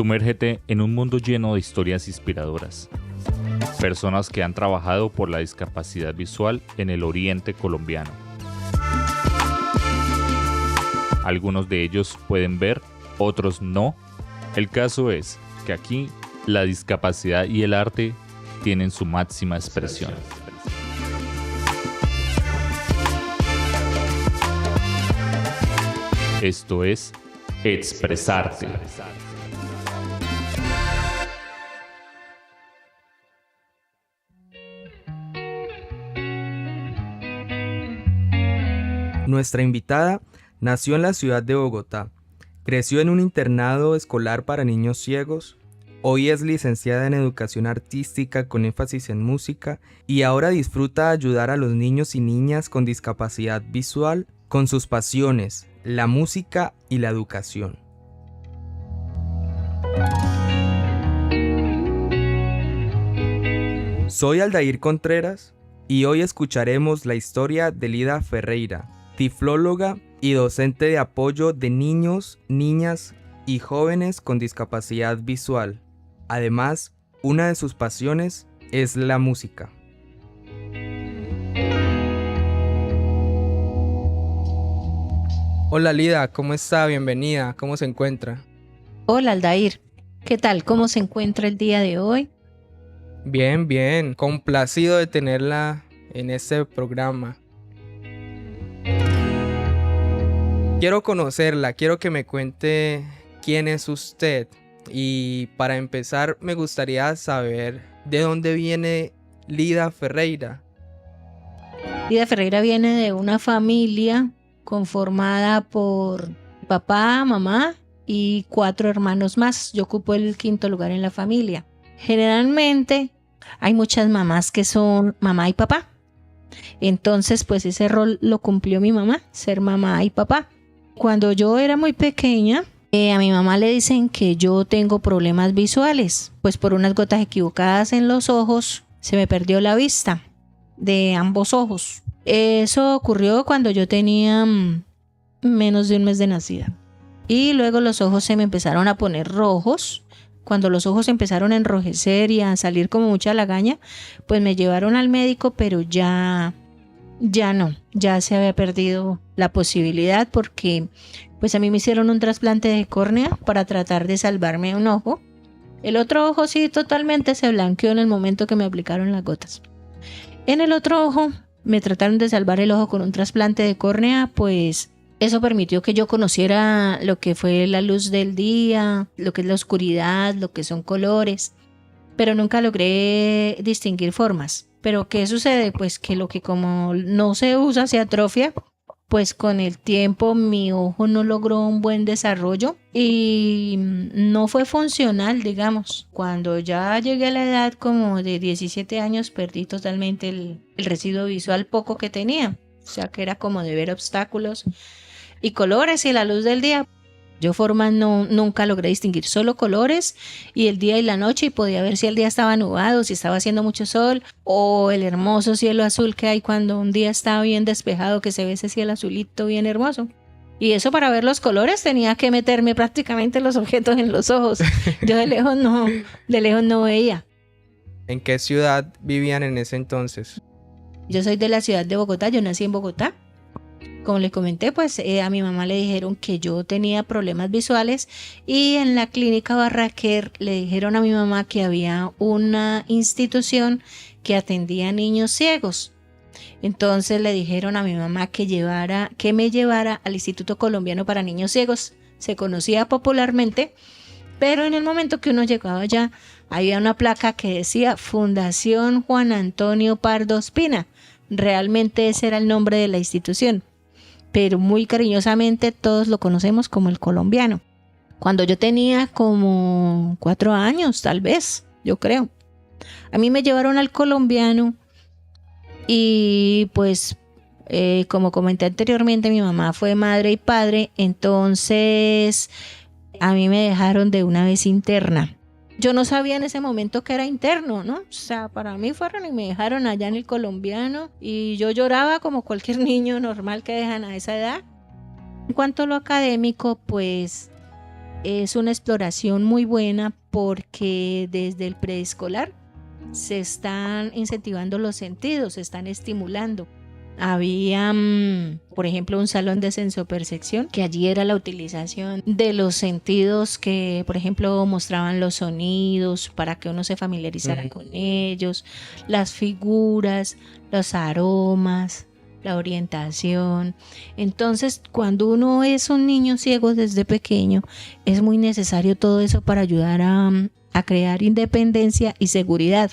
Sumérgete en un mundo lleno de historias inspiradoras. Personas que han trabajado por la discapacidad visual en el oriente colombiano. Algunos de ellos pueden ver, otros no. El caso es que aquí la discapacidad y el arte tienen su máxima expresión. Esto es Expresarte. Nuestra invitada nació en la ciudad de Bogotá, creció en un internado escolar para niños ciegos, hoy es licenciada en educación artística con énfasis en música y ahora disfruta de ayudar a los niños y niñas con discapacidad visual con sus pasiones, la música y la educación. Soy Aldair Contreras y hoy escucharemos la historia de Lida Ferreira, tiflóloga y docente de apoyo de niños, niñas y jóvenes con discapacidad visual. Además, una de sus pasiones es la música. Hola Lida, ¿cómo está? Bienvenida, ¿cómo se encuentra? Hola Aldair, ¿qué tal? ¿Cómo se encuentra el día de hoy? Bien, bien, complacido de tenerla en este programa. Quiero conocerla, quiero que me cuente quién es usted. Y para empezar, me gustaría saber de dónde viene Lida Ferreira. Lida Ferreira viene de una familia conformada por papá, mamá y 4 hermanos más. Yo ocupo el 5º lugar en la familia. Generalmente hay muchas mamás que son mamá y papá. Entonces, pues ese rol lo cumplió mi mamá, ser mamá y papá. Cuando yo era muy pequeña, a mi mamá le dicen que yo tengo problemas visuales, pues por unas gotas equivocadas en los ojos se me perdió la vista de ambos ojos. Eso ocurrió cuando yo tenía menos de un mes de nacida. Y luego los ojos se me empezaron a poner rojos. Cuando los ojos empezaron a enrojecer y a salir como mucha lagaña, pues me llevaron al médico, pero ya no, ya se había perdido la posibilidad porque pues a mí me hicieron un trasplante de córnea para tratar de salvarme un ojo. El otro ojo sí totalmente se blanqueó en el momento que me aplicaron las gotas. En el otro ojo me trataron de salvar el ojo con un trasplante de córnea, pues eso permitió que yo conociera lo que fue la luz del día, lo que es la oscuridad, lo que son colores, pero nunca logré distinguir formas. Pero ¿qué sucede? Pues que lo que como no se usa se atrofia, pues con el tiempo mi ojo no logró un buen desarrollo y no fue funcional, digamos. Cuando ya llegué a la edad como de 17 años perdí totalmente el residuo visual poco que tenía. O sea que era como de ver obstáculos y colores y la luz del día. Yo formas nunca logré distinguir, solo colores y el día y la noche, y podía ver si el día estaba nublado, si estaba haciendo mucho sol o el hermoso cielo azul que hay cuando un día está bien despejado, que se ve ese cielo azulito bien hermoso. Y eso para ver los colores tenía que meterme prácticamente los objetos en los ojos. Yo de lejos no veía. ¿En qué ciudad vivían en ese entonces? Yo soy de la ciudad de Bogotá, yo nací en Bogotá. Como les comenté, pues a mi mamá le dijeron que yo tenía problemas visuales y en la clínica Barraquer le dijeron a mi mamá que había una institución que atendía a niños ciegos. Entonces le dijeron a mi mamá que me llevara al Instituto Colombiano para Niños Ciegos. Se conocía popularmente, pero en el momento que uno llegaba allá había una placa que decía Fundación Juan Antonio Pardo Ospina. Realmente ese era el nombre de la institución, pero muy cariñosamente todos lo conocemos como el Colombiano. Cuando yo tenía como 4 años, tal vez, yo creo, a mí me llevaron al Colombiano y pues como comenté anteriormente, mi mamá fue madre y padre, entonces a mí me dejaron de una vez interna. Yo no sabía en ese momento que era interno, ¿no? O sea, para mí fueron y me dejaron allá en el Colombiano y yo lloraba como cualquier niño normal que dejan a esa edad. En cuanto a lo académico, pues Es una exploración muy buena porque desde el preescolar se están incentivando los sentidos, se están estimulando. Había, por ejemplo, un salón de sensopercepción, que allí era la utilización de los sentidos que, por ejemplo, mostraban los sonidos para que uno se familiarizara con ellos, las figuras, los aromas, la orientación. Entonces, cuando uno es un niño ciego desde pequeño, es muy necesario todo eso para ayudar a crear independencia y seguridad.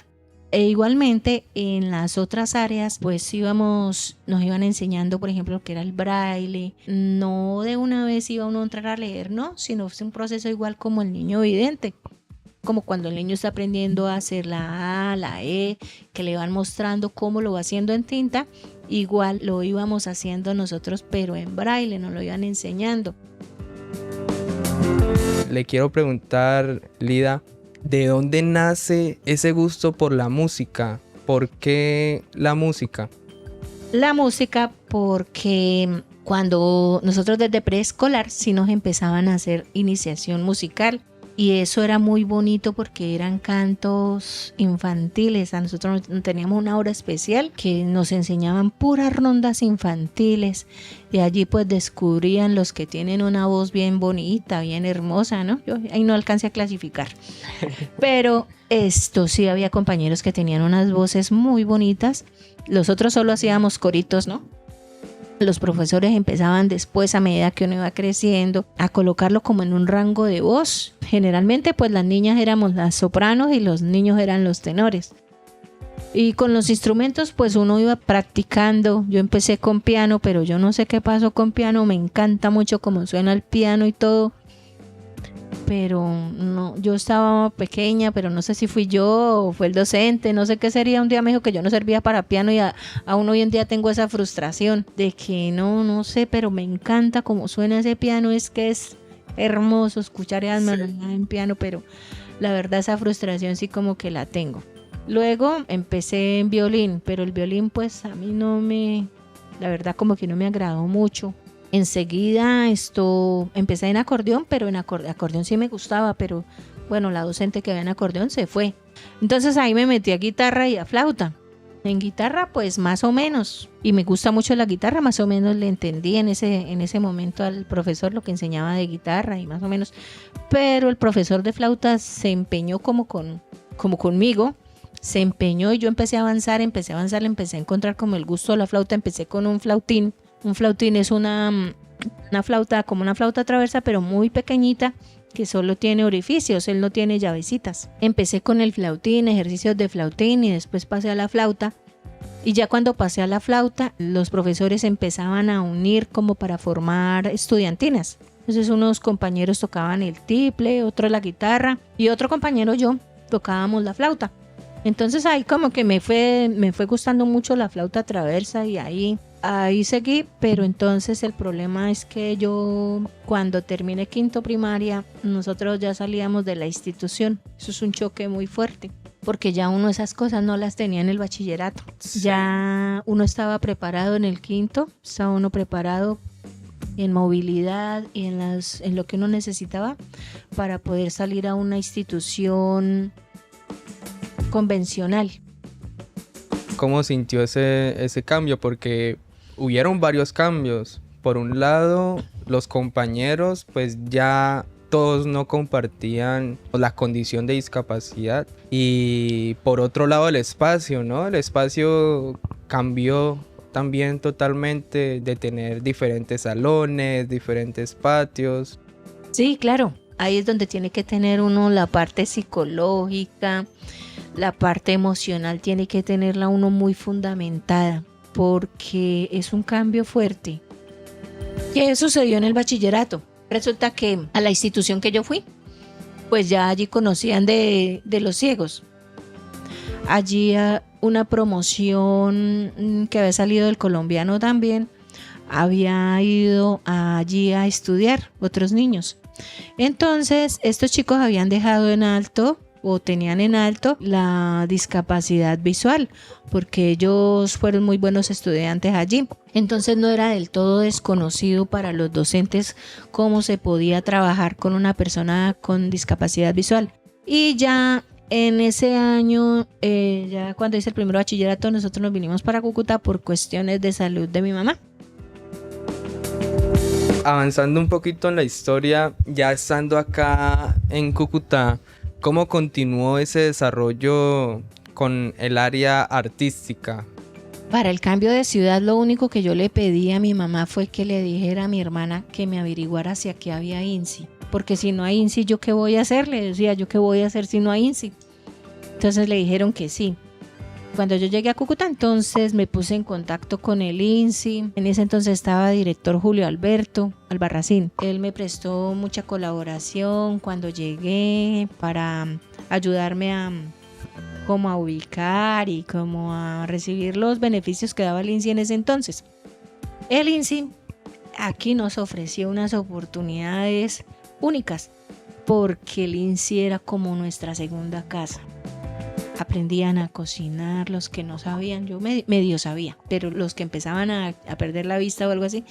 E igualmente en las otras áreas pues nos iban enseñando, por ejemplo, lo que era el braille. No de una vez iba uno a entrar a leer, no, sino es un proceso igual como el niño vidente, como cuando el niño está aprendiendo a hacer la A, la E, que le van mostrando cómo lo va haciendo en tinta. Igual lo íbamos haciendo nosotros, pero en braille, nos lo iban enseñando. Le quiero preguntar, Lida, ¿de dónde nace ese gusto por la música? ¿Por qué la música? La música porque cuando nosotros desde preescolar sí nos empezaban a hacer iniciación musical y eso era muy bonito porque eran cantos infantiles. A nosotros teníamos una hora especial que nos enseñaban puras rondas infantiles y allí pues descubrían los que tienen una voz bien bonita, bien hermosa, ¿no? Yo ahí no alcancé a clasificar, pero esto sí había compañeros que tenían unas voces muy bonitas. Los otros solo hacíamos coritos, ¿no? Los profesores empezaban después, a medida que uno iba creciendo, a colocarlo como en un rango de voz. Generalmente pues las niñas éramos las sopranos y los niños eran los tenores. Y con los instrumentos pues uno iba practicando. Yo empecé con piano, pero yo no sé qué pasó con piano. Me encanta mucho cómo suena el piano y todo. Pero no, yo estaba pequeña, pero no sé si fui yo o fue el docente, no sé qué sería. Un día me dijo que yo no servía para piano y aún hoy en día tengo esa frustración de que no sé, pero me encanta cómo suena ese piano. Es que es hermoso escuchar esas melodías en piano, pero la verdad esa frustración sí como que la tengo. Luego empecé en violín, pero el violín pues a mí la verdad como que no me agradó mucho. Enseguida empecé en acordeón, pero en acordeón sí me gustaba, pero bueno, la docente que había en acordeón se fue. Entonces ahí me metí a guitarra y a flauta. En guitarra pues más o menos, y me gusta mucho la guitarra, más o menos le entendí en ese momento al profesor lo que enseñaba de guitarra y más o menos, pero el profesor de flauta se empeñó como conmigo, se empeñó y yo empecé a avanzar, le empecé a encontrar como el gusto a la flauta. Empecé con un flautín. Un flautín es una flauta, como una flauta traversa, pero muy pequeñita, que solo tiene orificios, él no tiene llavecitas. Empecé con el flautín, ejercicios de flautín, y después pasé a la flauta. Y ya cuando pasé a la flauta, los profesores empezaban a unir como para formar estudiantinas. Entonces unos compañeros tocaban el tiple, otro la guitarra, y otro compañero yo tocábamos la flauta. Entonces ahí como que me fue gustando mucho la flauta traversa y ahí seguí, pero entonces el problema es que yo cuando terminé quinto primaria, nosotros ya salíamos de la institución. Eso es un choque muy fuerte, porque ya uno esas cosas no las tenía en el bachillerato. Sí. Ya uno estaba preparado en el quinto, estaba uno preparado en movilidad y en lo que uno necesitaba para poder salir a una institución convencional. ¿Cómo sintió ese cambio? Porque hubieron varios cambios. Por un lado, los compañeros pues ya todos no compartían la condición de discapacidad, y por otro lado el espacio, ¿no? El espacio cambió también totalmente, de tener diferentes salones, diferentes patios. Sí, claro. Ahí es donde tiene que tener uno la parte psicológica, la parte emocional, tiene que tenerla uno muy fundamentada, porque es un cambio fuerte. ¿Qué sucedió en el bachillerato? Resulta que a la institución que yo fui, pues ya allí conocían de los ciegos. Allí una promoción que había salido del colombiano también, había ido allí a estudiar otros niños. Entonces estos chicos habían dejado en alto o tenían en alto la discapacidad visual, porque ellos fueron muy buenos estudiantes allí. Entonces no era del todo desconocido para los docentes cómo se podía trabajar con una persona con discapacidad visual. Y ya en ese año, ya cuando hice el primer bachillerato, nosotros nos vinimos para Cúcuta por cuestiones de salud de mi mamá. Avanzando un poquito en la historia, ya estando acá en Cúcuta, ¿cómo continuó ese desarrollo con el área artística? Para el cambio de ciudad, lo único que yo le pedí a mi mamá fue que le dijera a mi hermana que me averiguara si aquí había INSI. Porque si no hay INSI, ¿yo qué voy a hacer? Le decía, ¿yo qué voy a hacer si no hay INSI? Entonces le dijeron que sí. Cuando yo llegué a Cúcuta, entonces me puse en contacto con el INSI. En ese entonces estaba director Julio Alberto Albarracín. Él me prestó mucha colaboración cuando llegué para ayudarme a ubicar y como a recibir los beneficios que daba el INSI en ese entonces. El INSI aquí nos ofreció unas oportunidades únicas porque el INSI era como nuestra segunda casa. Aprendían a cocinar los que no sabían, yo medio sabía, pero los que empezaban a perder la vista o algo así,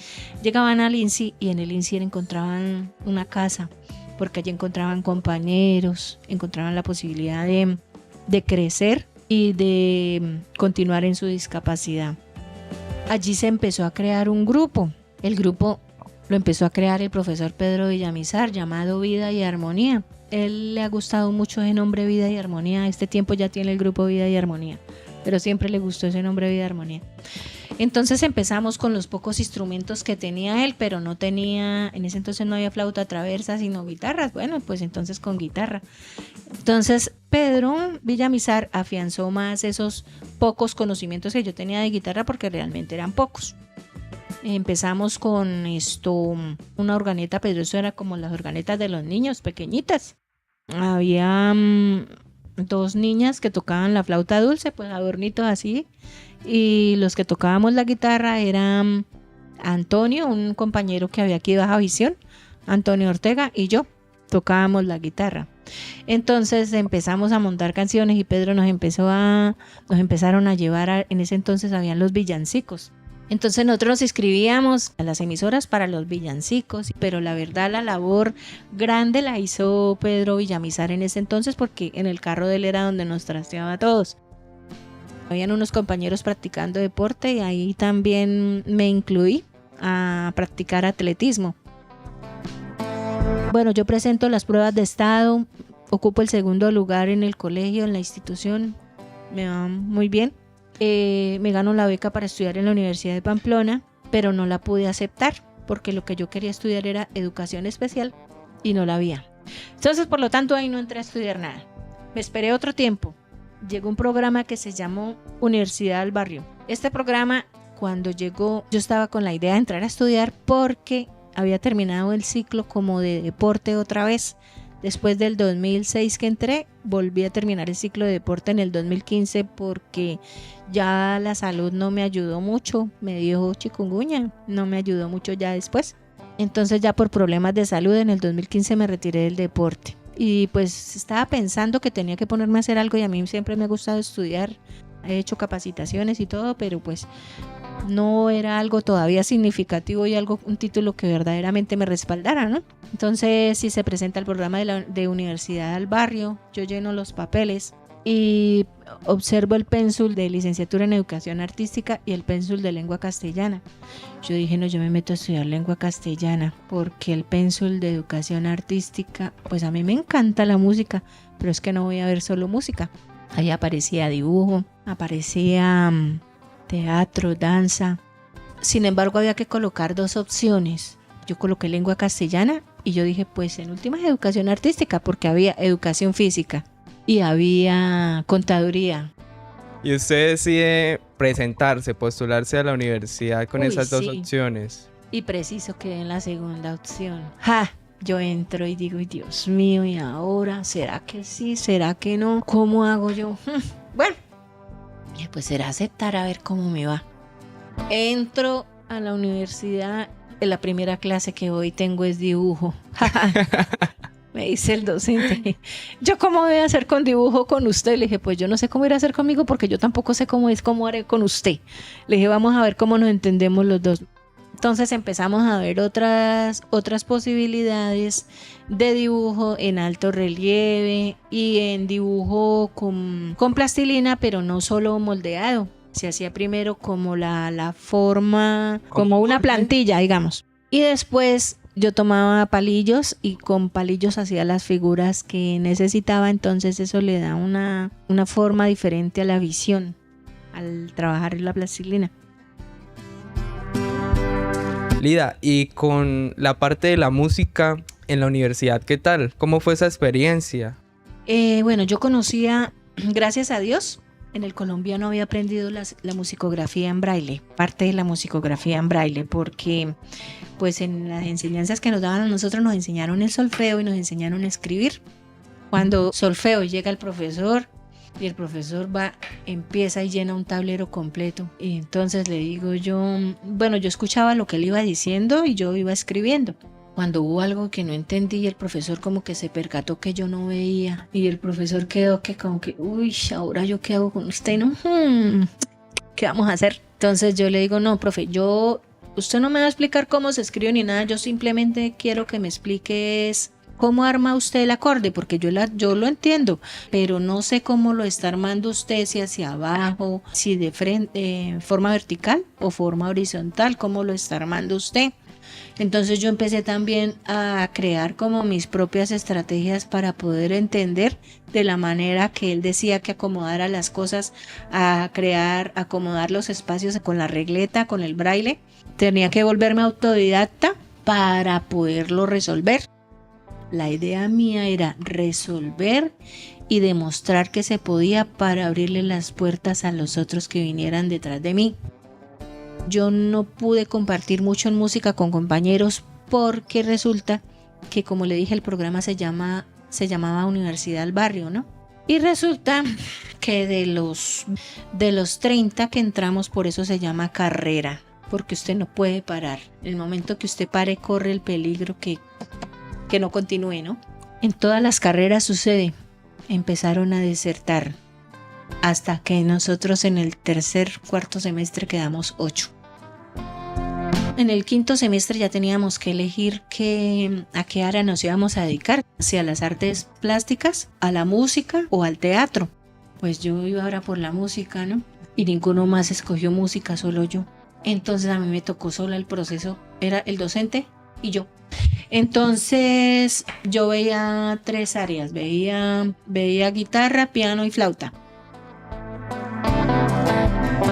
llegaban al INSI y en el INSI encontraban una casa, porque allí encontraban compañeros, encontraban la posibilidad de crecer y de continuar en su discapacidad. Allí se empezó a crear un grupo. El grupo lo empezó a crear el profesor Pedro Villamizar, llamado Vida y Armonía. Él le ha gustado mucho ese nombre Vida y Armonía. Este tiempo ya tiene el grupo Vida y Armonía, pero siempre le gustó ese nombre Vida y Armonía. Entonces empezamos con los pocos instrumentos que tenía él, pero no tenía, en ese entonces no había flauta traversa, sino guitarras. Bueno, pues entonces con guitarra. Entonces Pedro Villamizar afianzó más esos pocos conocimientos que yo tenía de guitarra, porque realmente eran pocos. Empezamos con una organeta, pero eso era como las organetas de los niños, pequeñitas. Había 2 niñas que tocaban la flauta dulce, pues adornitos así, y los que tocábamos la guitarra eran Antonio, un compañero que había aquí de Baja Visión, Antonio Ortega, y yo tocábamos la guitarra. Entonces empezamos a montar canciones y Pedro nos empezaron a llevar en ese entonces habían los villancicos. Entonces nosotros nos inscribíamos a las emisoras para los villancicos, pero la verdad la labor grande la hizo Pedro Villamizar en ese entonces, porque en el carro de él era donde nos trasteaba a todos. Habían unos compañeros practicando deporte y ahí también me incluí a practicar atletismo. Bueno, yo presento las pruebas de estado, ocupo el 2º lugar en el colegio, en la institución, me va muy bien. Me gano la beca para estudiar en la Universidad de Pamplona, pero no la pude aceptar porque lo que yo quería estudiar era educación especial y no la había. Entonces, por lo tanto, ahí no entré a estudiar nada. Me esperé otro tiempo. Llegó un programa que se llamó Universidad del Barrio. Este programa, cuando llegó, yo estaba con la idea de entrar a estudiar porque había terminado el ciclo como de deporte otra vez. Después del 2006 que entré, volví a terminar el ciclo de deporte en el 2015 porque ya la salud no me ayudó mucho, me dio chikungunya, no me ayudó mucho ya después. Entonces ya por problemas de salud en el 2015 me retiré del deporte y pues estaba pensando que tenía que ponerme a hacer algo y a mí siempre me ha gustado estudiar, he hecho capacitaciones y todo, pero pues no era algo todavía significativo y un título que verdaderamente me respaldara, ¿no? Entonces, si se presenta el programa de Universidad del Barrio, yo lleno los papeles y observo el pénsul de licenciatura en educación artística y el pénsul de lengua castellana. Yo dije, no, yo me meto a estudiar lengua castellana porque el pénsul de educación artística, pues a mí me encanta la música, pero es que no voy a ver solo música. Ahí aparecía dibujo, aparecía teatro, danza. Sin embargo, había que colocar 2 opciones. Yo coloqué lengua castellana y yo dije, pues en última es educación artística, porque había educación física y había contaduría. Y usted decide presentarse, postularse a la universidad con esas 2 opciones. Y preciso quedé en la segunda opción. ¡Ja! Yo entro y digo, Dios mío, ¿y ahora? ¿Será que sí? ¿Será que no? ¿Cómo hago yo? Bueno, pues será aceptar a ver cómo me va. Entro a la universidad, en la primera clase que hoy tengo es dibujo. Me dice el docente, ¿yo cómo voy a hacer con dibujo con usted? Le dije, pues yo no sé cómo ir a hacer conmigo porque yo tampoco sé cómo haré con usted. Le dije, vamos a ver cómo nos entendemos los dos. Entonces empezamos a ver otras posibilidades de dibujo en alto relieve y en dibujo con plastilina, pero no solo moldeado. Se hacía primero como la forma, como una plantilla, digamos. Y después yo tomaba palillos y con palillos hacía las figuras que necesitaba. Entonces eso le da una forma diferente a la visión al trabajar en la plastilina. Lida, y con la parte de la música en la universidad, ¿qué tal? ¿Cómo fue esa experiencia? Bueno, yo conocía, gracias a Dios, en el colombiano había aprendido la musicografía en braille, parte de la musicografía en braille, porque pues en las enseñanzas que nos daban a nosotros nos enseñaron el solfeo y nos enseñaron a escribir. Cuando solfeo llega el profesor y el profesor empieza y llena un tablero completo, y entonces le digo yo, bueno, yo escuchaba lo que él iba diciendo y yo iba escribiendo. Cuando hubo algo que no entendí, el profesor como que se percató que yo no veía y el profesor quedó que como que, uy, ahora yo qué hago con usted, ¿no? ¿Qué vamos a hacer? Entonces yo le digo, no, profe, usted no me va a explicar cómo se escribe ni nada, yo simplemente quiero que me expliques cómo arma usted el acorde, porque yo lo entiendo, pero no sé cómo lo está armando usted, si hacia abajo, si de frente, forma vertical o forma horizontal, cómo lo está armando usted. Entonces yo empecé también a crear como mis propias estrategias para poder entender de la manera que él decía que acomodara las cosas, acomodar los espacios con la regleta, con el braille. Tenía que volverme autodidacta para poderlo resolver. La idea mía era resolver y demostrar que se podía para abrirle las puertas a los otros que vinieran detrás de mí. Yo no pude compartir mucho en música con compañeros porque resulta que, como le dije, el programa se llamaba Universidad al Barrio, ¿no? Y resulta que de los 30 que entramos, por eso se llama carrera, porque usted no puede parar. En el momento que usted pare, corre el peligro que no continúe, ¿no? En todas las carreras sucede. Empezaron a desertar hasta que nosotros en el cuarto semestre quedamos 8. En el quinto semestre ya teníamos que elegir a qué área nos íbamos a dedicar, si a las artes plásticas, a la música o al teatro. Pues yo iba ahora por la música, ¿no? Y ninguno más escogió música, solo yo. Entonces a mí me tocó sola el proceso, era el docente y yo. Entonces yo veía 3 áreas, veía guitarra, piano y flauta.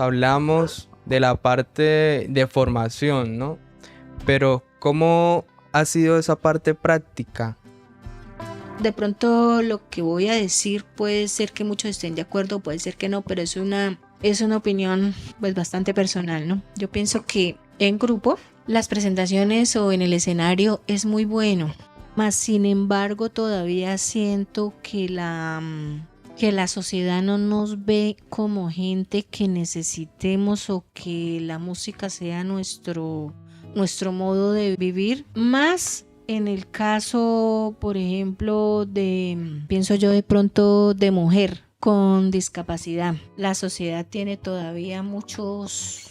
Hablamos de la parte de formación, ¿no? Pero ¿cómo ha sido esa parte práctica? De pronto lo que voy a decir puede ser que muchos estén de acuerdo, puede ser que no, pero es una opinión pues bastante personal, ¿no? Yo pienso que en grupo las presentaciones o en el escenario es muy bueno, mas sin embargo todavía siento que la sociedad no nos ve como gente que necesitemos o que la música sea nuestro modo de vivir, más en el caso, por ejemplo, pienso yo de pronto de mujer con discapacidad. La sociedad tiene todavía muchos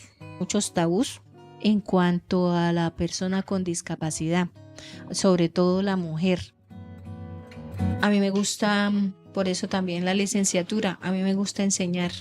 tabús en cuanto a la persona con discapacidad, sobre todo la mujer. A mí me gusta, por eso también la licenciatura, a mí me gusta enseñar.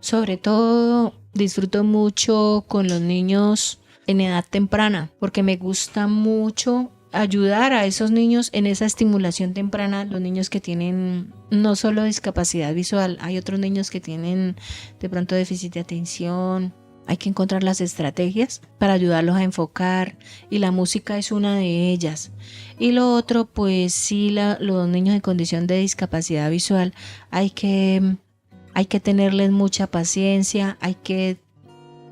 Sobre todo disfruto mucho con los niños en edad temprana, porque me gusta mucho ayudar a esos niños en esa estimulación temprana, los niños que tienen no solo discapacidad visual, hay otros niños que tienen de pronto déficit de atención. Hay que encontrar las estrategias para ayudarlos a enfocar y la música es una de ellas. Y lo otro, pues sí, los niños en condición de discapacidad visual hay que tenerles mucha paciencia,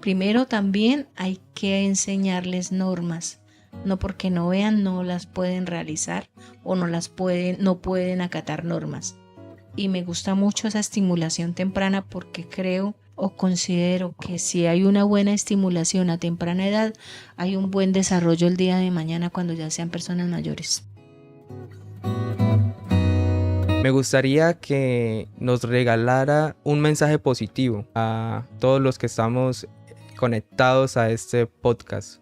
primero también hay que enseñarles normas. No porque no vean, no las pueden realizar o no pueden acatar normas. Y me gusta mucho esa estimulación temprana porque creo o considero que si hay una buena estimulación a temprana edad, hay un buen desarrollo el día de mañana cuando ya sean personas mayores. Me gustaría que nos regalara un mensaje positivo a todos los que estamos conectados a este podcast.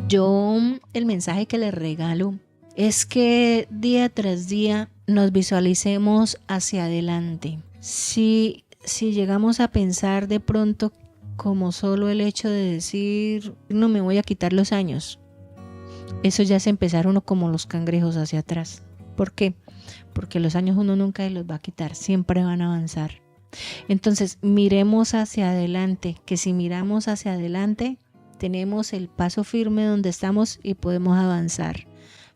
Yo el mensaje que les regalo es que día tras día nos visualicemos hacia adelante. Si llegamos a pensar de pronto como solo el hecho de decir no me voy a quitar los años, eso ya es empezar uno como los cangrejos hacia atrás. ¿Por qué? Porque los años uno nunca los va a quitar, siempre van a avanzar. Entonces miremos hacia adelante, que si miramos hacia adelante tenemos el paso firme donde estamos y podemos avanzar.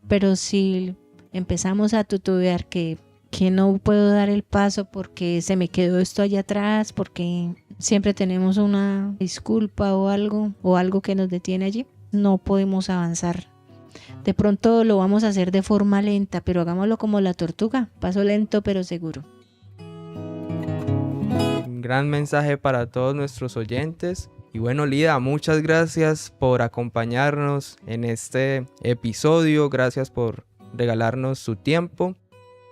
Pero si empezamos a titubear que no puedo dar el paso porque se me quedó esto allá atrás, porque siempre tenemos una disculpa o algo que nos detiene allí, no podemos avanzar. De pronto lo vamos a hacer de forma lenta, pero hagámoslo como la tortuga, paso lento pero seguro. Un gran mensaje para todos nuestros oyentes. Y bueno, Lida, muchas gracias por acompañarnos en este episodio, gracias por regalarnos su tiempo.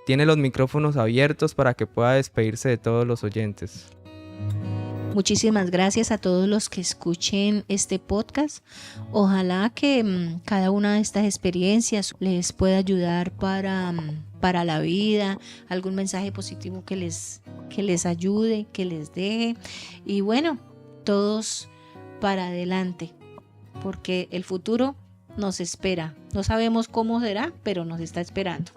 Tiene los micrófonos abiertos para que pueda despedirse de todos los oyentes. Muchísimas gracias a todos los que escuchen este podcast. Ojalá que cada una de estas experiencias les pueda ayudar para la vida, algún mensaje positivo que les ayude, que les deje. Y bueno, todos para adelante, porque el futuro nos espera. No sabemos cómo será, pero nos está esperando.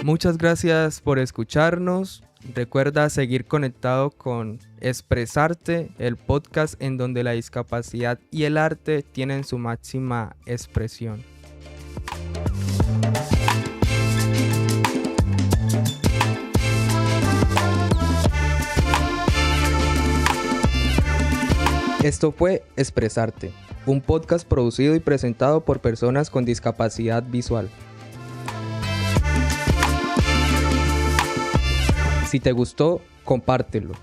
Muchas gracias por escucharnos. Recuerda seguir conectado con Expresarte, el podcast en donde la discapacidad y el arte tienen su máxima expresión. Esto fue Expresarte, un podcast producido y presentado por personas con discapacidad visual. Si te gustó, compártelo.